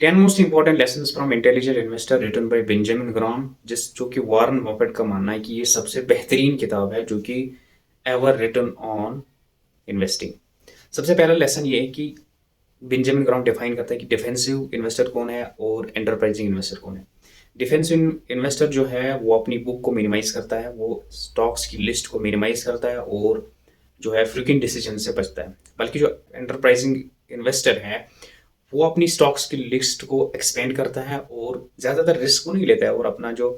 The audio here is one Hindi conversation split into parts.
10 most important lessons from intelligent investor written by Benjamin Graham, जो कि वॉरेन बफेट का मानना है कि ये सबसे बेहतरीन किताब है जो कि एवर रिटन ऑन इन्वेस्टिंग। सबसे पहला लेसन ये है कि बेंजामिन ग्राहम डिफाइन करता है कि डिफेंसिव इन्वेस्टर कौन है और एंटरप्राइजिंग इन्वेस्टर कौन है। डिफेंसिव इन्वेस्टर जो है वो अपनी बुक को मिनिमाइज करता है, वो स्टॉक्स की लिस्ट को मिनिमाइज करता है और जो है फ्रीक्वेंट डिसीजन से बचता है। बल्कि जो एंटरप्राइजिंग इन्वेस्टर है वो अपनी स्टॉक्स की लिस्ट को एक्सपेंड करता है और ज़्यादातर रिस्क को नहीं लेता है और अपना जो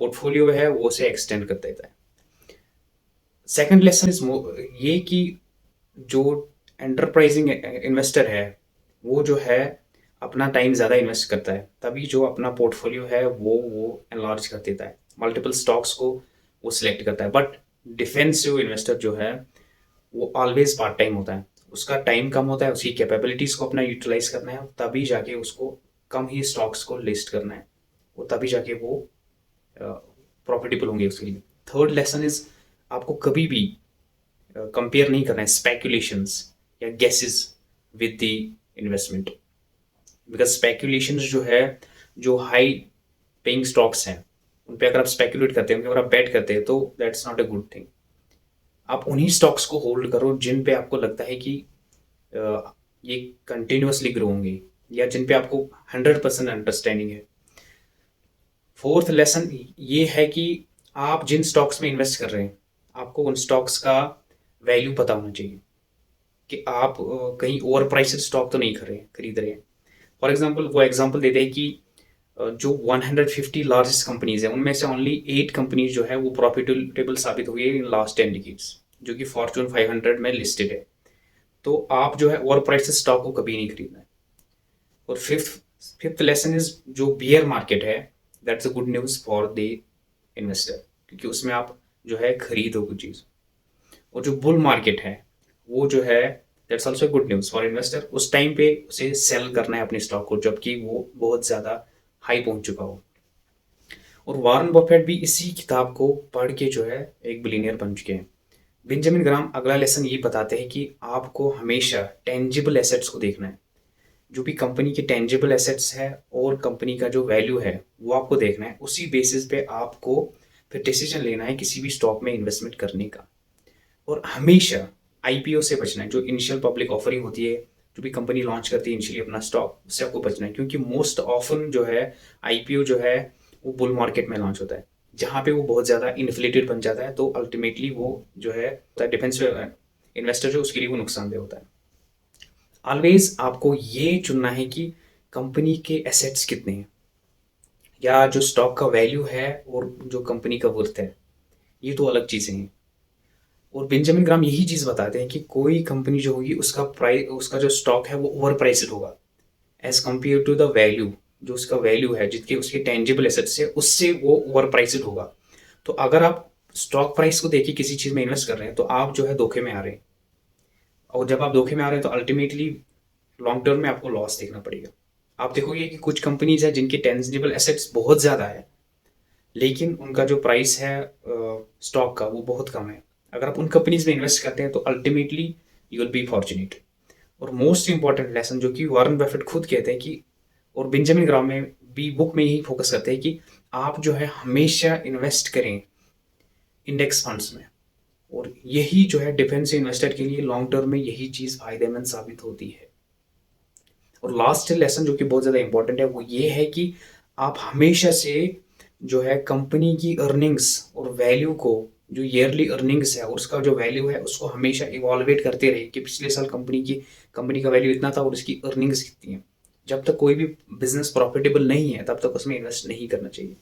पोर्टफोलियो है वो उसे एक्सटेंड कर देता है। सेकंड लेसन इज ये कि जो एंटरप्राइजिंग इन्वेस्टर है वो जो है अपना टाइम ज़्यादा इन्वेस्ट करता है, तभी जो अपना पोर्टफोलियो है वो एनलार्ज कर देता है, मल्टीपल स्टॉक्स को वो सिलेक्ट करता है। बट डिफेंसिव इन्वेस्टर जो है वो ऑलवेज पार्ट टाइम होता है, उसका टाइम कम होता है, उसकी कैपेबिलिटीज़ को अपना यूटिलाइज करना है, तभी जाके उसको कम ही स्टॉक्स को लिस्ट करना है, वो तभी जाके वो प्रॉफिटेबल होंगे उसके लिए। थर्ड लेसन इज आपको कभी भी कंपेयर नहीं करना है स्पेकुलेशंस या guesses with the investment, because speculations जो है, जो हाई पेइंग स्टॉक्स हैं उन पे अगर आप स्पेकुलेट करते हैं, अगर आप बैट करते हैं तो that's not a good thing. आप उन्हीं स्टॉक्स को होल्ड करो जिन पे आपको लगता है कि ये कंटिन्यूसली ग्रो होंगे या जिन पे आपको 100% अंडरस्टैंडिंग है। फोर्थ लेसन ये है कि आप जिन स्टॉक्स में इन्वेस्ट कर रहे हैं आपको उन स्टॉक्स का वैल्यू पता होना चाहिए कि आप कहीं ओवर प्राइसेड स्टॉक तो नहीं खरीद रहे हैं। फॉर एग्जांपल वो एग्जांपल देते हैं कि जो 150 लार्जेस्ट कंपनीज हैं उनमें से ओनली 8 कंपनीज जो है वो प्रॉफिटेबल साबित हुई है इन लास्ट 10 डिकेड्स, जो कि फॉर्चून 500 में लिस्टेड है। तो आप जो है ओवर प्राइसेड स्टॉक को कभी नहीं खरीदना है। और फिफ्थ लेसन इज जो बियर मार्केट है that's a good news for the investor, क्योंकि उसमें आप जो है खरीदो कुछ चीज़। और जो बुल मार्केट है वो जो है that's also good news for investor, उस टाइम पे उसे सेल करना है अपने स्टॉक को जबकि वो बहुत ज़्यादा हाई पहुंच चुका हो। और वॉरेन बफेट भी इसी किताब को पढ़ के जो है एक बिलियनियर बन चुके हैं। बेंजामिन ग्राहम अगला लेसन ये बताते हैं कि आपको हमेशा टेंजिबल एसेट्स को देखना है, जो भी कंपनी के टेंजिबल एसेट्स है और कंपनी का जो वैल्यू है वो आपको देखना है, उसी बेसिस पे आपको फिर डिसीजन लेना है किसी भी स्टॉक में इन्वेस्टमेंट करने का। और हमेशा आईपीओ से बचना है, जो इनिशियल पब्लिक ऑफरिंग होती है, जो भी कंपनी लॉन्च करती है इनिशियली अपना स्टॉक, उससे आपको बचना है, क्योंकि मोस्ट ऑफन जो है आईपीओ जो है वो बुल मार्केट में लॉन्च होता है जहाँ पे वो बहुत ज़्यादा इन्फ्लेटेड बन जाता है, तो अल्टीमेटली वो जो है डिफेंसिव इन्वेस्टर जो उसके लिए वो नुकसानदेह होता है। ऑलवेज आपको ये चुनना है कि कंपनी के एसेट्स कितने हैं या जो स्टॉक का वैल्यू है और जो कंपनी का वर्थ है, ये तो अलग चीज़ें हैं। और बेंजामिन ग्राहम यही चीज़ बताते हैं कि कोई कंपनी जो होगी उसका प्राइस, उसका जो स्टॉक है वो ओवर प्राइस्ड होगा as compare to the value, जो उसका वैल्यू है जितके उसके टेंजिबल एसेट्स है उससे वो ओवर प्राइस्ड होगा। तो अगर आप स्टॉक प्राइस को देखिए किसी चीज़ में इन्वेस्ट कर रहे हैं तो आप जो है धोखे में आ रहे हैं, और जब आप धोखे में आ रहे हैं तो अल्टीमेटली लॉन्ग टर्म में आपको लॉस देखना पड़ेगा। आप देखोगे कि कुछ कंपनीज है जिनके टेंजिबल एसेट्स बहुत ज़्यादा है लेकिन उनका जो प्राइस है स्टॉक का वो बहुत कम है। अगर आप उन कंपनीज में इन्वेस्ट करते हैं तो ultimately you will be fortunate. और मोस्ट इंपॉर्टेंट लेसन जो कि वॉरेन बफेट खुद कहते हैं कि, और बेंजामिन ग्राहम में भी बुक में ही फोकस करते हैं कि आप जो है हमेशा इन्वेस्ट करें इंडेक्स फंड्स में, और यही जो है डिफेंस इन्वेस्टर के लिए लॉन्ग टर्म में यही चीज़ फायदेमंद साबित होती है। और लास्ट लेसन जो कि बहुत ज़्यादा इंपॉर्टेंट है वो ये है कि आप हमेशा से जो है कंपनी की अर्निंग्स और वैल्यू को, जो ईयरली अर्निंग्स है और उसका जो वैल्यू है उसको हमेशा इवॉल्वेट करते रहे कि पिछले साल कंपनी का वैल्यू इतना था और उसकी अर्निंग्स कितनी है। जब तक कोई भी बिजनेस प्रॉफिटेबल नहीं है तब तक उसमें इन्वेस्ट नहीं करना चाहिए।